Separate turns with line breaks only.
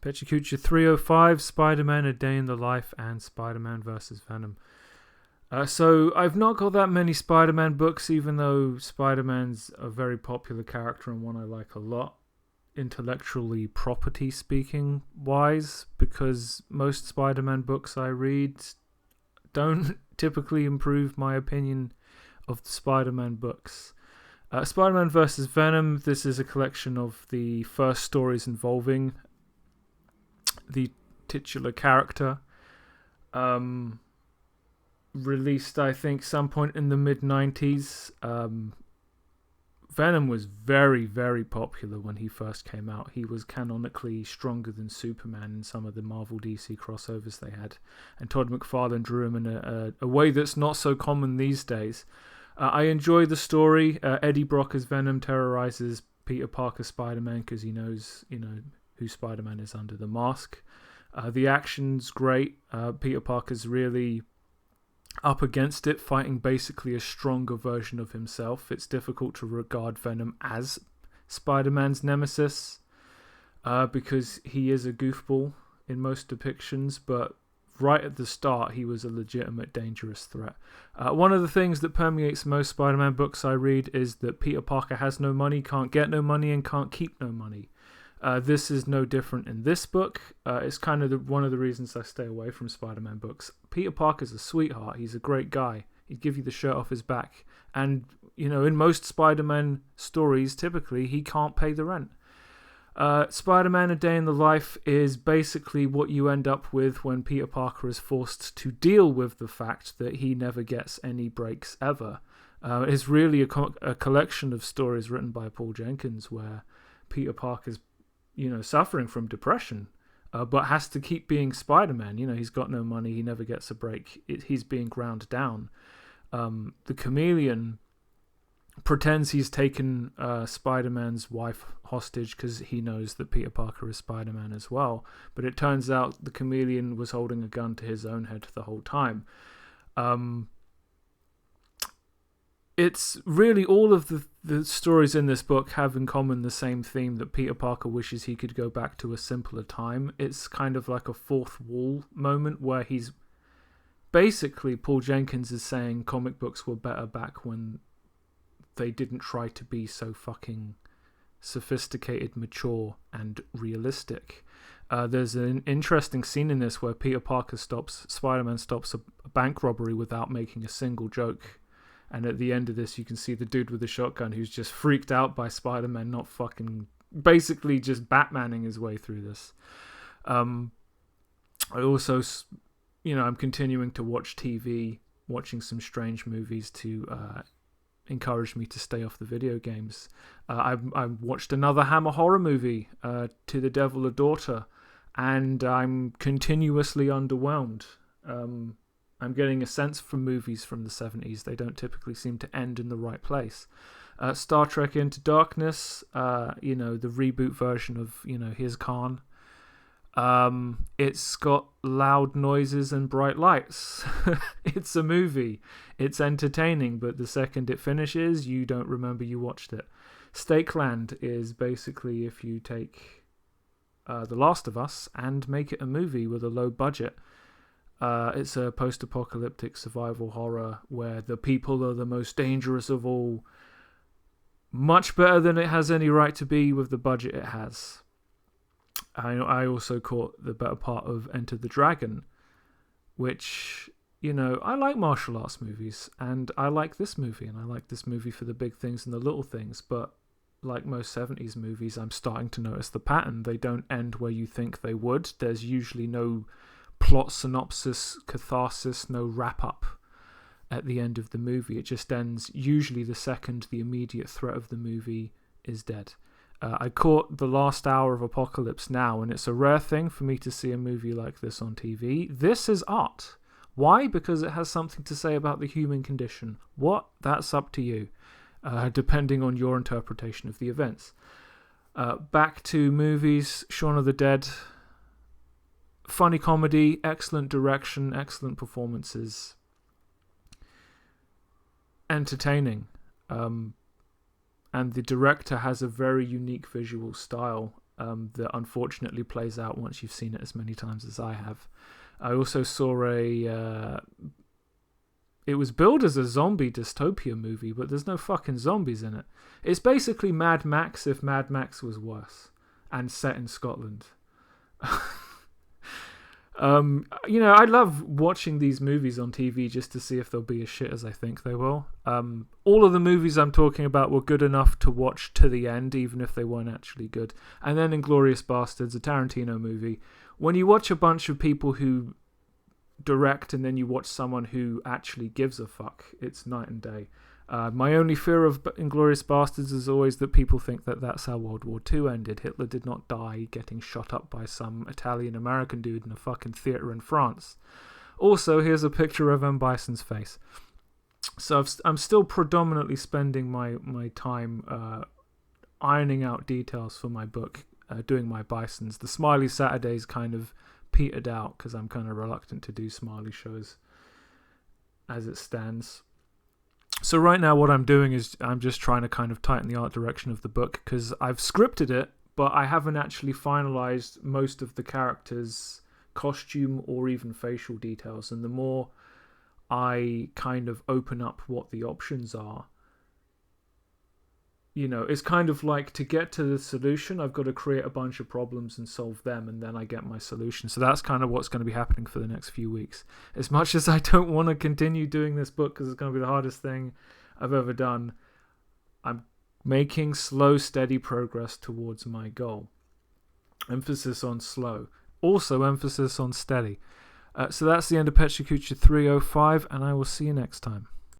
Pecha Kucha 305, Spider-Man: A Day in the Life, and Spider-Man vs. Venom. So I've not got that many Spider-Man books, even though Spider-Man's a very popular character and one I like a lot, intellectually property speaking wise, because most Spider-Man books I read don't typically improve my opinion of the Spider-Man books. Spider-Man vs. Venom, this is a collection of the first stories involving the titular character. Released, I think, some point in the mid-90s. Venom was very, very popular when he first came out. He was canonically stronger than Superman in some of the Marvel DC crossovers they had. And Todd McFarlane drew him in a way that's not so common these days. I enjoy the story. Eddie Brock as Venom terrorizes Peter Parker Spider-Man because he knows, who Spider-Man is under the mask. The action's great. Peter Parker's really up against it, fighting basically a stronger version of himself. It's difficult to regard Venom as Spider-Man's nemesis because he is a goofball in most depictions, but right at the start he was a legitimate dangerous threat. One of the things that permeates most Spider-Man books I read is that Peter Parker has no money, can't get no money, and can't keep no money. This is no different in this book. It's kind of one of the reasons I stay away from Spider-Man books. Peter Parker's a sweetheart. He's a great guy. He'd give you the shirt off his back. And, in most Spider-Man stories, typically, he can't pay the rent. Spider-Man: A Day in the Life is basically what you end up with when Peter Parker is forced to deal with the fact that he never gets any breaks ever. It's really a collection of stories written by Paul Jenkins where Peter Parker's suffering from depression, but has to keep being Spider-Man. He's got no money, he never gets a break, he's being ground down. The Chameleon pretends he's taken Spider-Man's wife hostage because he knows that Peter Parker is Spider-Man as well, but it turns out the Chameleon was holding a gun to his own head the whole time. It's really all of the stories in this book have in common the same theme, that Peter Parker wishes he could go back to a simpler time. It's kind of like a fourth wall moment where he's basically, Paul Jenkins is saying comic books were better back when they didn't try to be so fucking sophisticated, mature, and realistic. There's an interesting scene in this where Spider-Man stops a bank robbery without making a single joke. And at the end of this, you can see the dude with the shotgun who's just freaked out by Spider-Man not fucking... basically just Batmaning his way through this. I also, I'm continuing to watch TV, watching some strange movies to encourage me to stay off the video games. I watched another Hammer horror movie, To the Devil a Daughter, and I'm continuously underwhelmed. I'm getting a sense from movies from the 70s. They don't typically seem to end in the right place. Star Trek Into Darkness, the reboot version of, Here's Khan. It's got loud noises and bright lights. It's a movie. It's entertaining, but the second it finishes, you don't remember you watched it. Stakeland is basically if you take The Last of Us and make it a movie with a low budget. It's a post-apocalyptic survival horror where the people are the most dangerous of all. Much better than it has any right to be with the budget it has. I also caught the better part of Enter the Dragon, which, I like martial arts movies, and I like this movie, and I like this movie for the big things and the little things, but like most 70s movies, I'm starting to notice the pattern. They don't end where you think they would. There's usually no plot synopsis, catharsis, no wrap-up at the end of the movie. It just ends usually the second the immediate threat of the movie is dead. I caught the last hour of Apocalypse Now, and it's a rare thing for me to see a movie like this on TV. This is art. Why? Because it has something to say about the human condition. What? That's up to you, depending on your interpretation of the events. Back to movies, Shaun of the Dead. Funny comedy, excellent direction, excellent performances. Entertaining. And the director has a very unique visual style. that unfortunately plays out once you've seen it as many times as I have. I also saw it was billed as a zombie dystopia movie, but there's no fucking zombies in it. It's basically Mad Max if Mad Max was worse and set in Scotland. I love watching these movies on TV just to see if they'll be as shit as I think they will. All of the movies I'm talking about were good enough to watch to the end, even if they weren't actually good. And then Inglourious Basterds, a Tarantino movie, when you watch a bunch of people who direct and then you watch someone who actually gives a fuck, it's night and day. My only fear of Inglourious Basterds is always that people think that that's how World War II ended. Hitler did not die getting shot up by some Italian-American dude in a fucking theatre in France. Also, here's a picture of M. Bison's face. So I'm still predominantly spending my time ironing out details for my book, doing my Bisons. The Smiley Saturdays kind of petered out because I'm kind of reluctant to do Smiley shows as it stands. So right now what I'm doing is I'm just trying to kind of tighten the art direction of the book, because I've scripted it, but I haven't actually finalized most of the characters' costume or even facial details. And the more I kind of open up what the options are, it's kind of like, to get to the solution, I've got to create a bunch of problems and solve them, and then I get my solution. So that's kind of what's going to be happening for the next few weeks. As much as I don't want to continue doing this book because it's going to be the hardest thing I've ever done, I'm making slow, steady progress towards my goal. Emphasis on slow. Also emphasis on steady. So that's the end of Pecha Kucha 305, and I will see you next time.